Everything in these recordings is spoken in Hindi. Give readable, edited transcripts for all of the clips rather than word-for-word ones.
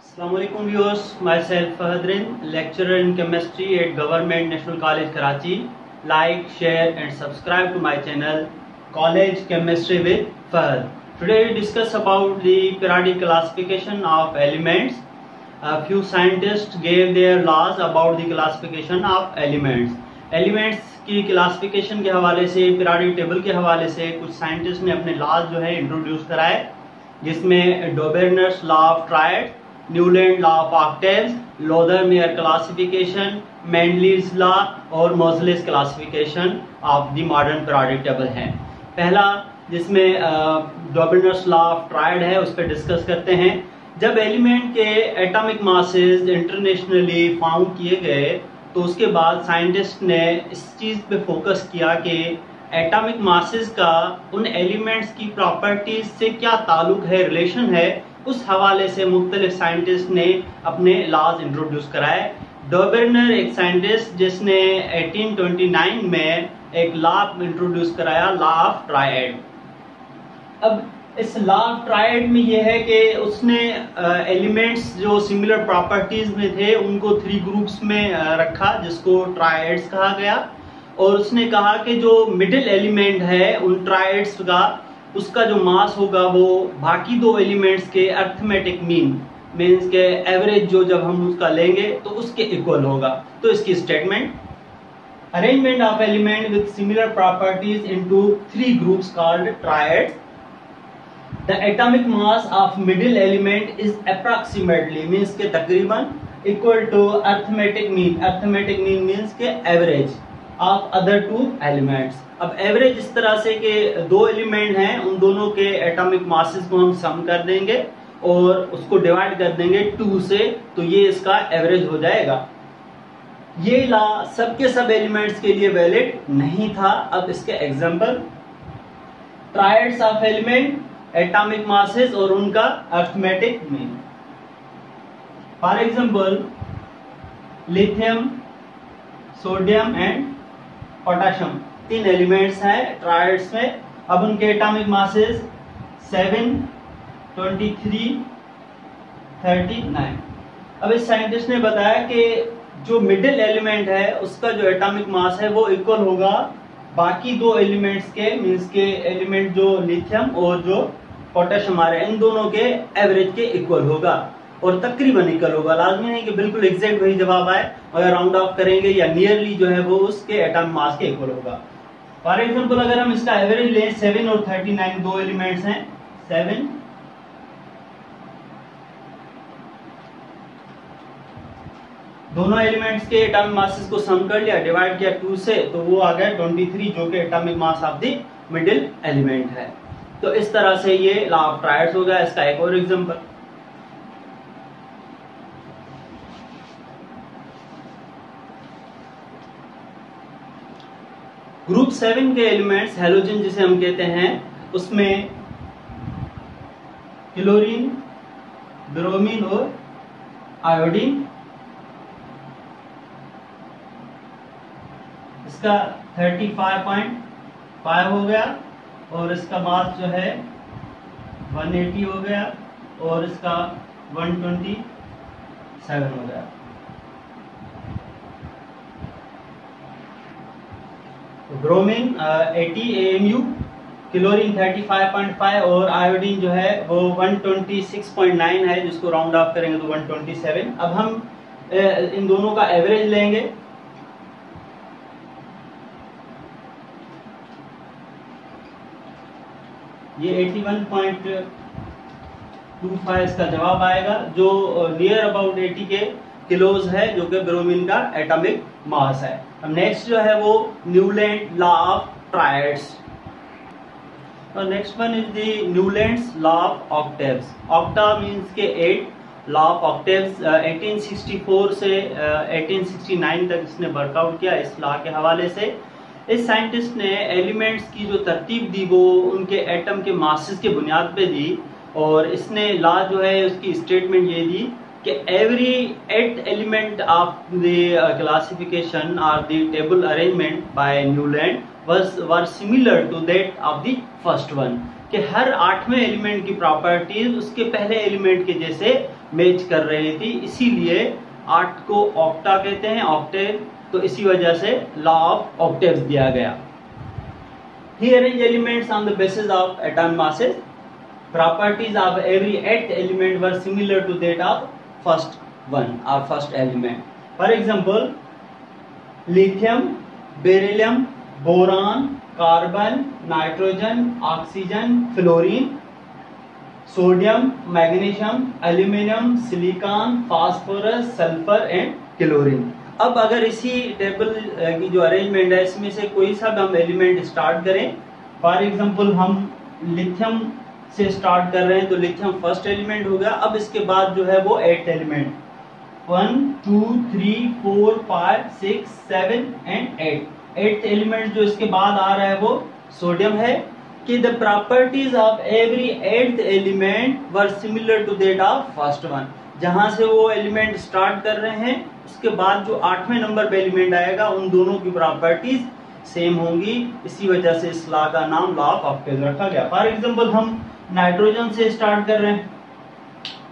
Assalamualaikum viewers, myself Fahadrin, lecturer in chemistry at Government National College Karachi. Like, share and subscribe to my channel College Chemistry with Fahad. Today we discuss about the periodic classification of elements. A few scientists gave their laws about the classification of elements. Elements की क्लासिफिकेशन के हवाले से, पीरियोडिक टेबल के हवाले से कुछ साइंटिस्ट ने अपने लॉज जो है इंट्रोड्यूस कराए, जिसमें Dobereiner's law of triad, Newland law of octaves, Lothar Meyer classification, Mendeleev's law और Moseley's classification of the modern periodic table है। पहला जिसमें डोबेर्नर्स लॉ ऑफ ट्रायड है, उस पर डिस्कस करते हैं। जब एलिमेंट के एटॉमिक मासेस इंटरनेशनली फाउंड किए गए तो उसके बाद साइंटिस्ट ने इस चीज़ पे फोकस किया कि एटॉमिक मासेस का उन एलिमेंट्स की प्रॉपर्टीज से क्या ताल्लुक है, रिलेशन है। उस हवाले से मुख्तलिफ साइंटिस्ट ने अपने लॉज इंट्रोड्यूस कराए। डोबेर्नर एक साइंटिस्ट जिसने 1829 में एक लॉ इंट्रोड्यूस कराया, लॉ ऑफ ट्रायड। अब इस लॉ ऑफ ट्रायड में यह है कि उसने एलिमेंट्स जो सिमिलर प्रॉपर्टीज में थे उनको 3 ग्रुप्स में रखा, जिसको ट्रायड्स कहा गया। और उसने कहा कि जो मिडिल एलिमेंट है उन ट्रायड्स का, उसका जो मास होगा वो बाकी 2 एलिमेंट्स के अर्थमेटिक मीन्स के एवरेज जो जब हम उसका लेंगे तो उसके इक्वल होगा। तो इसकी statement, arrangement of element with similar properties into 3 groups called triads. The atomic mass of middle element is approximately means के तकरीबन equal to arithmetic mean। arithmetic mean means के average of other 2 elements। अब average इस तरह से कि 2 एलिमेंट हैं, उन दोनों के एटॉमिक मासेस को हम सम कर देंगे और उसको डिवाइड कर देंगे 2 से, तो ये इसका एवरेज हो जाएगा। ये लॉ सबके सब एलिमेंट्स के लिए वैलिड नहीं था। अब इसके example, triads of element, atomic masses और उनका arithmetic mean. For example lithium, sodium and potassium 3 elements हैं ट्रायड्स में। अब उनके एटॉमिक मासेस 7, 23, 39। अब इस साइंटिस्ट ने बताया कि जो मिडिल एलिमेंट है उसका जो एटॉमिक मास है वो इक्वल होगा बाकी 2 एलिमेंट्स के, मींस के एलिमेंट जो लिथियम और जो पोटेशियम हमारे, इन दोनों के एवरेज के इक्वल होगा और तकरीबन इक्वल होगा। लाजमी नहीं कि बिल्कुल एग्जैक्ट वही जवाब आए, अगर राउंड ऑफ करेंगे या नियरली जो है वो उसके एटॉमिक मास के इक्वल होगा। फॉर एग्जांपल अगर हम इसका एवरेज लें, 7 और 39 2 एलिमेंट्स हैं। 7 दोनों एलिमेंट्स के एटॉमिक मासेस को सम कर लिया, डिवाइड किया 2 से, तो वो आ गया 23 जो कि atomic mass of the middle element है। तो इस तरह से ये लॉ ऑफ ट्रायड्स हो गया। इसका एक और एग्जांपल, ग्रुप 7 के एलिमेंट्स हेलोजन जिसे हम कहते हैं, उसमें क्लोरीन, ब्रोमीन और आयोडीन। इसका 35.5 हो गया और इसका मास जो है 180 हो गया और इसका 127 हो गया। ब्रोमीन 80 AMU, क्लोरीन 35.5 और आयोडीन जो है वो 126.9 है, जिसको राउंड ऑफ करेंगे तो 127। अब हम इन दोनों का एवरेज लेंगे। ये 81.25 इसका जवाब आएगा, जो नियर अबाउट 80 के किलोज है, जो कि ब्रोमीन का एटॉमिक मास है। अब नेक्स्ट जो है वो न्यूलैंड लॉ ऑफ ट्रायड्स। और next one is the Newlands law of octaves. Octa means के 8, लॉ ऑफ ऑक्टेव्स 1864 से 1869 तक इसने वर्कआउट किया इस लॉ के हवाले से। इस साइंटिस्ट ने एलिमेंट्स की जो तरतीब दी वो उनके एटम के मासेस के बुनियाद पे दी, और इसने लॉ जो है उसकी स्टेटमेंट ये दी कि every 8 element of the classification और the table arrangement by Newland were similar to that of the first one, कि हर 8वें एलिमेंट की प्रॉपर्टीज उसके पहले एलिमेंट के जैसे मैच कर रही थी, इसीलिए 8 को ऑक्टा कहते हैं, ऑक्टेव, तो इसी वजह से लॉ ऑफ ऑक्टेव्स दिया गया। He arranged elements on the basis of atom masses. Properties of every 8th element were similar to that of first one or first element. For example, lithium, beryllium, boron, carbon, nitrogen, oxygen, fluorine, sodium, magnesium, aluminum, silicon, phosphorus, sulfur and chlorine. अब अगर इसी टेबल की जो अरेंजमेंट है इसमें से कोई सा भी हम एलिमेंट स्टार्ट करें, फॉर एग्जांपल हम लिथियम से स्टार्ट कर रहे हैं तो लिथियम फर्स्ट एलिमेंट हो गया। अब इसके बाद जो है वो 8 एलिमेंट 1 2 3 4 5 6 7 एंड 8th एलिमेंट जो इसके बाद आ रहा है वो सोडियम है कि the properties of every 8th element were similar to that of first one. जहां से वो एलिमेंट स्टार्ट कर रहे हैं उसके बाद जो 8वें नंबर पे एलिमेंट आएगा उन दोनों की प्रॉपर्टीज सेम होंगी, इसी वजह से इस लॉ का नाम लॉ ऑफ ऑक्टेव्स रखा गया। फॉर एग्जांपल हम नाइट्रोजन से स्टार्ट कर रहे हैं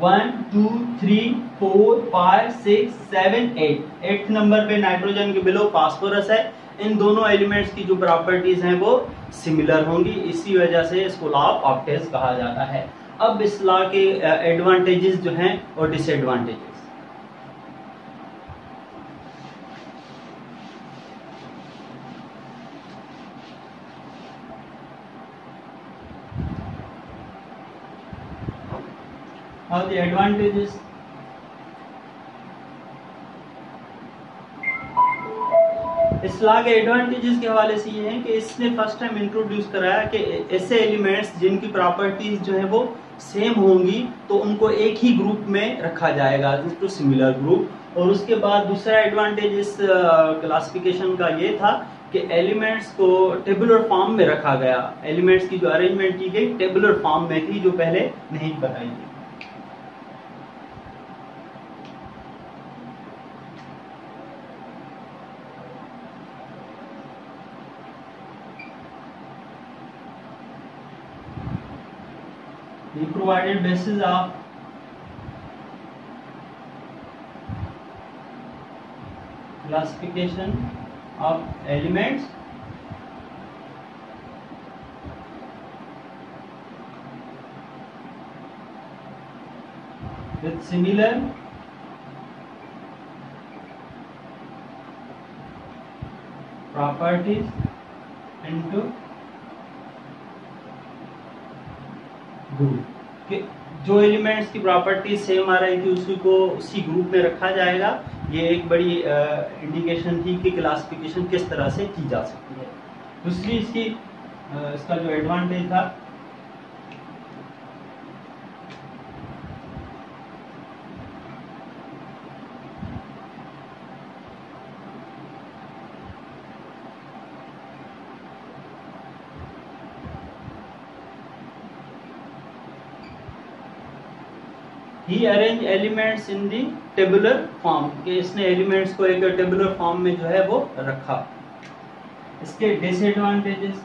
1 2 3 4 5 6 7 8 8th नंबर पे नाइट्रोजन के बिलो फास्फोरस है। इन दोनों एलिमेंट्स की जो प्रॉपर्टीज हैं वो सिमिलर होंगी, इसी वजह से इसको लॉ ऑफ ऑक्टेव्स कहा जाता है। अब इस लॉ के एडवांटेजेस जो हैं और डिसएडवांटेजेस। Now the advantages. इस लॉ के एडवांटेजेस के हवाले से ये है कि इसने फर्स्ट टाइम इंट्रोड्यूस कराया कि ऐसे एलिमेंट्स जिनकी प्रॉपर्टीज जो है वो सेम होंगी तो उनको एक ही ग्रुप में रखा जाएगा, टू सिमिलर ग्रुप। और उसके बाद दूसरा एडवांटेज इस क्लासिफिकेशन का ये था कि एलिमेंट्स को टेबुलर फॉर्म में रखा गया। एलिमेंट्स की जो अरेंजमेंट की गई टेबुलर फॉर्म में थी, जो पहले नहीं बताई थी। He provided basis of classification of elements with similar properties into group के जो एलिमेंट्स की प्रॉपर्टी सेम आ रही थी उसी को उसी ग्रुप में रखा जाएगा। ये एक बड़ी इंडिकेशन थी कि क्लासिफिकेशन किस तरह से की जा सकती है। दूसरी इसका जो एडवांटेज था he arrange elements in the tabular form, कि इसने एलिमेंट्स को एक टेबुलर फॉर्म में जो है वो रखा। इसके डिसएडवांटेजेस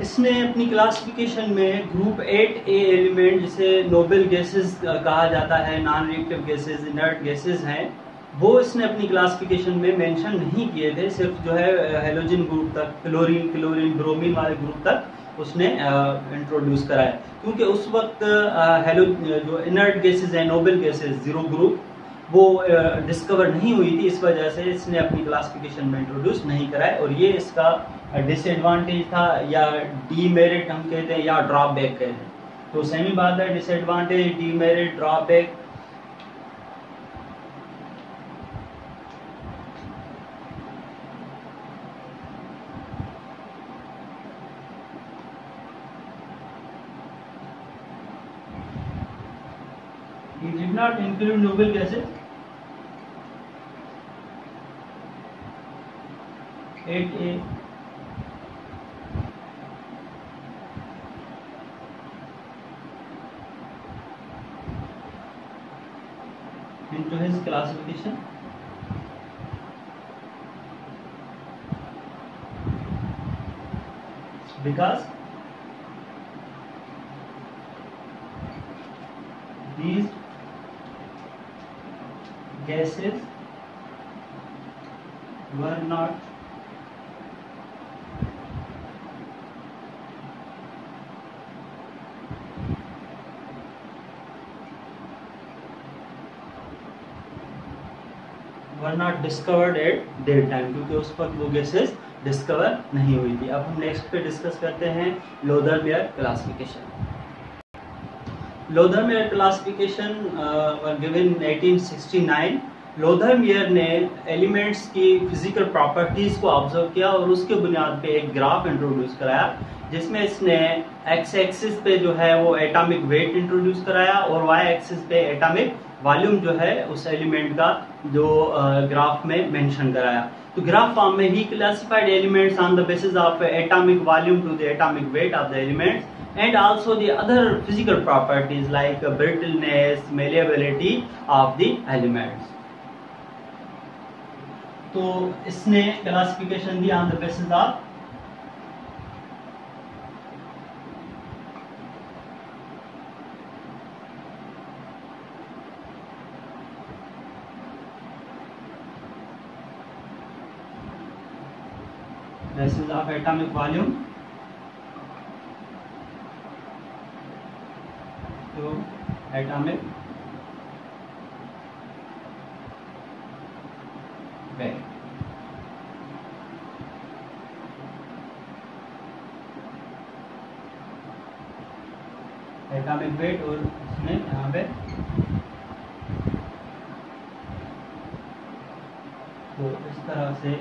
इसने अपनी क्लासिफिकेशन में ग्रुप 8A एलिमेंट जिसे नोबल गैसेस कहा जाता है, non reactive gases, inert gases हैं, वो इसने अपनी क्लासिफिकेशन में मेंशन नहीं किए थे। सिर्फ जो है हेलोजन ग्रुप तक, क्लोरीन ब्रोमीन वाले ग्रुप तक उसने इंट्रोड्यूस कराया, क्योंकि उस वक्त जो इनर्ट गैसेस हैं, नोबल गैसेस, जीरो ग्रुप, वो डिस्कवर नहीं हुई थी। इस वजह से इसने अपनी क्लासिफिकेशन में इंट्रोड्यूस नहीं कराया और ये इसका डिसएडवांटेज था, या डीमेरिट हम कहते हैं या ड्रॉबैक कहते हैं। तो सेम ही बात है, disadvantage, demerit, drawback. He did not include noble gases. 8A into his classification. because these gases were not discovered eight their time, क्योंकि उस वक्त वो गैसेस डिस्कवर नहीं हुई थी। अब हम नेक्स्ट पे डिस्कस करते हैं Lothar Meyer classification. Lothar Meyer classification were given in 1869। Lothar Meyer ने एलिमेंट्स की फिजिकल प्रॉपर्टीज को ऑब्जर्व किया और उसके बुनियाद पे एक ग्राफ इंट्रोड्यूस कराया, जिसमें इसने एक्स एक्सिस पे जो है वो एटॉमिक वेट इंट्रोड्यूस कराया और वाई एक्सिस पे एटॉमिक वॉल्यूम जो है उस एलिमेंट का जो ग्राफ में मेंशन कराया। तो ग्राफ फॉर्म में ही classified elements on the basis of atomic volume to the atomic weight of the elements and also the other physical properties like brittleness, malleability of the elements. तो इसने क्लासिफिकेशन दी on the basis of basis of atomic volume to atomic weight। Atomic weight और इसमें यहाँ पे तो इस तरह से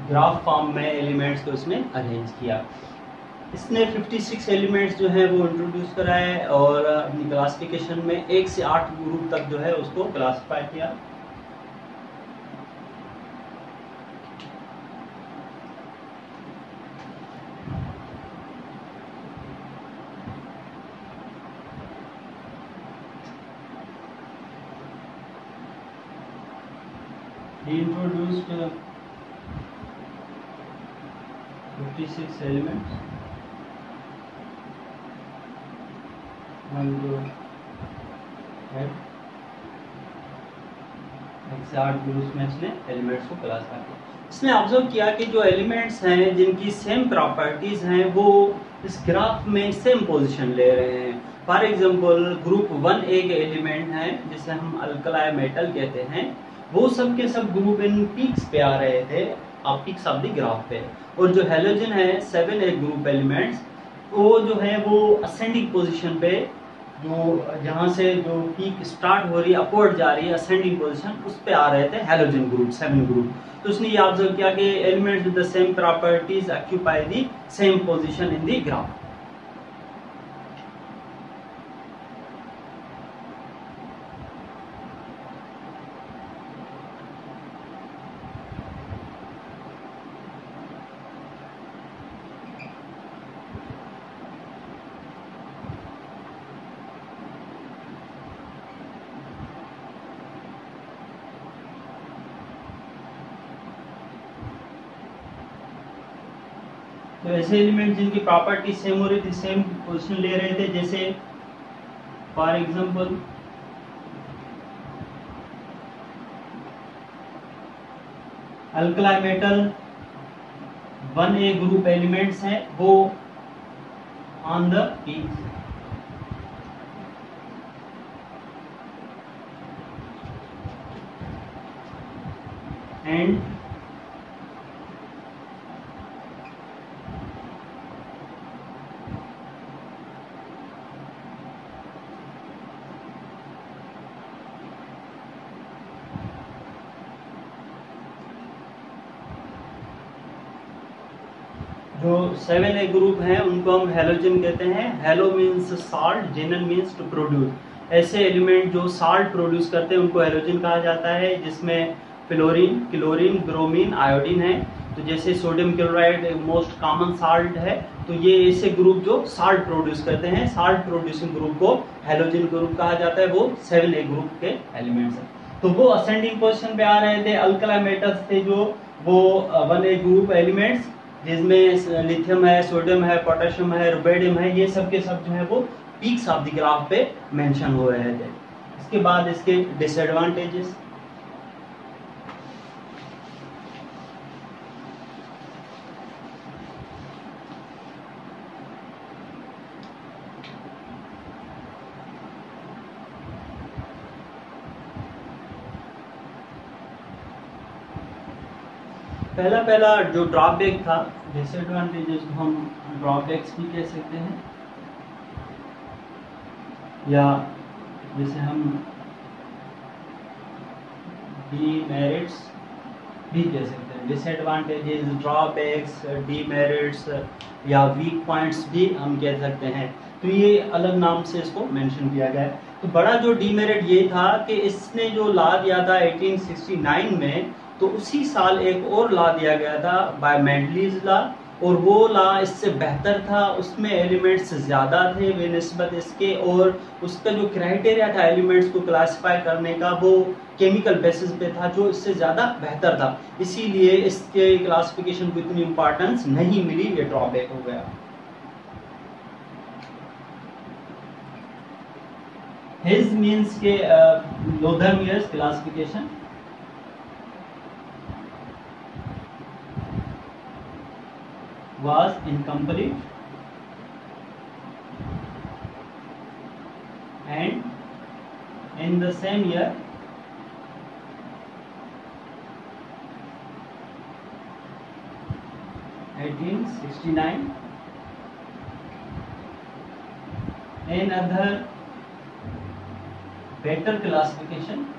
ग्राफ फॉर्म में एलिमेंट्स को इसने अरेंज किया। इसने 56 एलिमेंट्स जो है वो इंट्रोड्यूस कराए और अपनी क्लासिफिकेशन में 1 से 8 ग्रुप तक जो है उसको क्लासिफाई किया। He introduced 56 elements and से 8 ग्रुप्स में इसने एलिमेंट्स को क्लासिफाई किया। इसने ऑब्जर्व किया कि जो एलिमेंट्स हैं जिनकी सेम प्रॉपर्टीज हैं वो इस ग्राफ में सेम पोजीशन ले रहे हैं। फॉर एग्जांपल ग्रुप 1A के एलिमेंट हैं जिसे हम अल्कलाई मेटल कहते हैं, वो सब के सब ग्रुप इन पीक्स पे आ रहे थे, ऑप्टिक्स ऑफ द ग्राफ पे। और जो हेलोजन है 7A ग्रुप एलिमेंट्स वो जो है वो असेंडिंग पोजीशन पे, जो जहां से जो पीक स्टार्ट हो रही है अपवर्ड जा रही है असेंडिंग पोजीशन, उस पे आ रहे थे हेलोजन ग्रुप 7 ग्रुप। तो उसने ये ऑब्जर्व किया कि elements with the same properties occupy the same position in the graph. तो ऐसे एलिमेंट जिनकी प्रॉपर्टी सेम हो रही थी, सेम पोजीशन ले रहे थे, जैसे for example alkali metal 1A group elements हैं वो ऑन द पीक एंड जो 7A ग्रुप हैं उनको हम हेलोजन कहते हैं। Halo means salt, gen means to produce. ऐसे एलिमेंट जो साल्ट प्रोड्यूस करते हैं उनको हेलोजन कहा जाता है, जिसमें फ्लोरीन, क्लोरीन, ब्रोमीन, आयोडीन है। तो जैसे sodium chloride most common salt है, तो ये ऐसे ग्रुप जो साल्ट प्रोड्यूस करते हैं, साल्ट प्रोड्यूसिंग ग्रुप को हेलोजन ग्रुप कहा जाता है। वो 7A ग्रुप के एलिमेंट्स हैं। तो वो असेंडिंग पोजीशन पे आ रहे थे। अल्कलाई मेटल्स थे जो वो 1A ग्रुप एलिमेंट्स जिसमें लिथियम है, सोडियम है, पोटेशियम है, रुबेडियम है, ये सब के सब जो है वो पीक्स ऑफ द ग्राफ पे मेंशन हो रहे थे। इसके बाद इसके डिसएडवांटेजेस। पहला जो ड्रॉबैक था, डिसएडवांटेजेस को हम ड्रॉबैक्स भी कह सकते हैं, या जैसे हम डीमेरिट्स भी कह सकते हैं। डिसएडवांटेजेस, ड्रॉबैक्स, डीमेरिट्स या वीक पॉइंट्स भी हम कह सकते हैं। तो ये अलग नाम से इसको मेंशन किया गया है। तो बड़ा जो डीमेरिट ये था कि इसने जो लॉ दिया था 1869 में, तो उसी साल एक और लॉ दिया गया था बाय मेंडलीज लॉ, और वो लॉ इससे बेहतर था। उसमें एलिमेंट्स ज़्यादा थे बेनिस्बत इसके, और उसका जो क्राइटेरिया था एलिमेंट्स को क्लासिफाई करने का वो केमिकल बेसिस पे था, जो इससे ज़्यादा बेहतर था। इसीलिए इसके क्लासिफिकेशन को इतनी इंपॉर्टेंस नहीं मिली, ये ड्रॉबैक हो गया। हिज मीन्स के लोथरमियर्स classification was incomplete and in the same year another better classification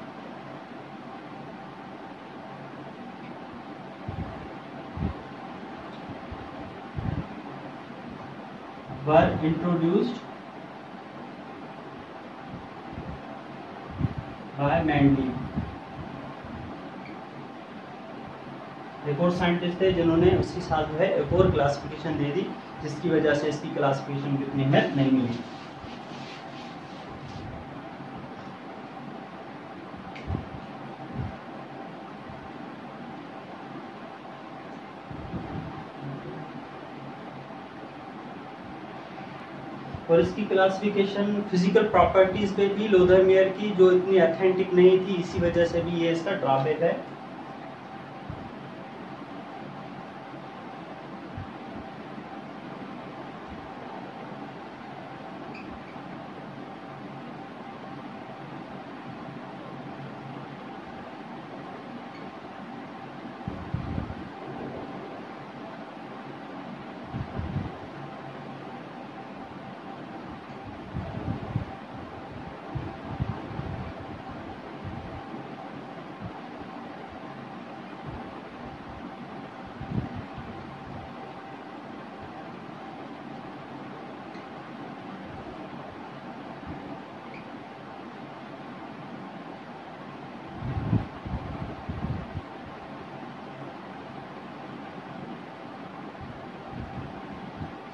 were introduced by Mendeleev। एक और साइंटिस्ट थे जिन्होंने उसी साल जो है एक और क्लासिफिकेशन दे दी, जिसकी वजह से इसकी क्लासिफिकेशन को इतनी अहमियत नहीं मिली। और इसकी क्लासिफिकेशन फिजिकल प्रॉपर्टीज पे भी लोथरमियर की जो इतनी ऑथेंटिक नहीं थी, इसी वजह से भी ये इसका ड्रॉबैक है।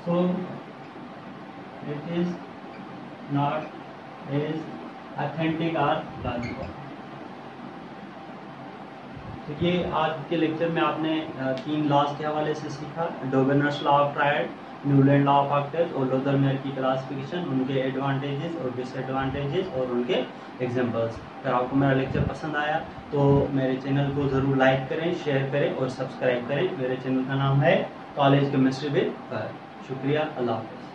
So it is not as authentic or logical। तो ये आज के लेक्चर में आपने 3 लॉज के हवाले से सीखा, Dobereiner's law of triad, Newland law of octet और लोथरमियर की क्लासिफिकेशन, उनके एडवांटेजेस और डिसएडवांटेजेस और उनके एग्जांपल्स। अगर आपको मेरा लेक्चर पसंद आया तो मेरे चैनल को ज़रूर लाइक करें, शेयर करें और सब्सक्राइब करें। मेरे चैनल का नाम है कॉलेज केमिस्ट्री विद फहद। शुक्रिया, अल्लाह हाफ़िज़।